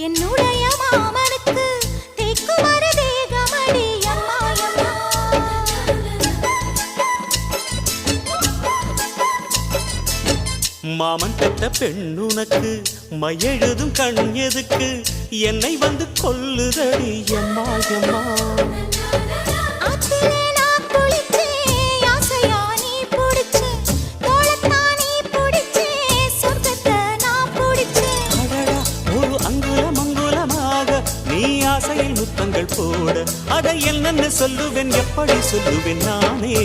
என்னுடைய மாமனுக்கு தேக்குமர தேகமடி அம்மா அம்மா. மாமன் பெற்ற பெண்ணுனக்கு மையெழுதும் கண் எதுக்கு என்னை வந்து கொல்லுதடி அம்மா அம்மா. ஆத்திலே நான் குளிச்சேன், ஆசையா நீ புடிச்சேன், தோளத்தான் நீ புடிச்சேன், சொர்க்கத்தை நான் புடிச்சேன். அடடா ஒரு அங்குலம் அங்குலமாக நீ ஆசையில் முத்தங்கள் போட அட என்னன்னு சொல்லுவேன் எப்படி சொல்லுவேன் நானே.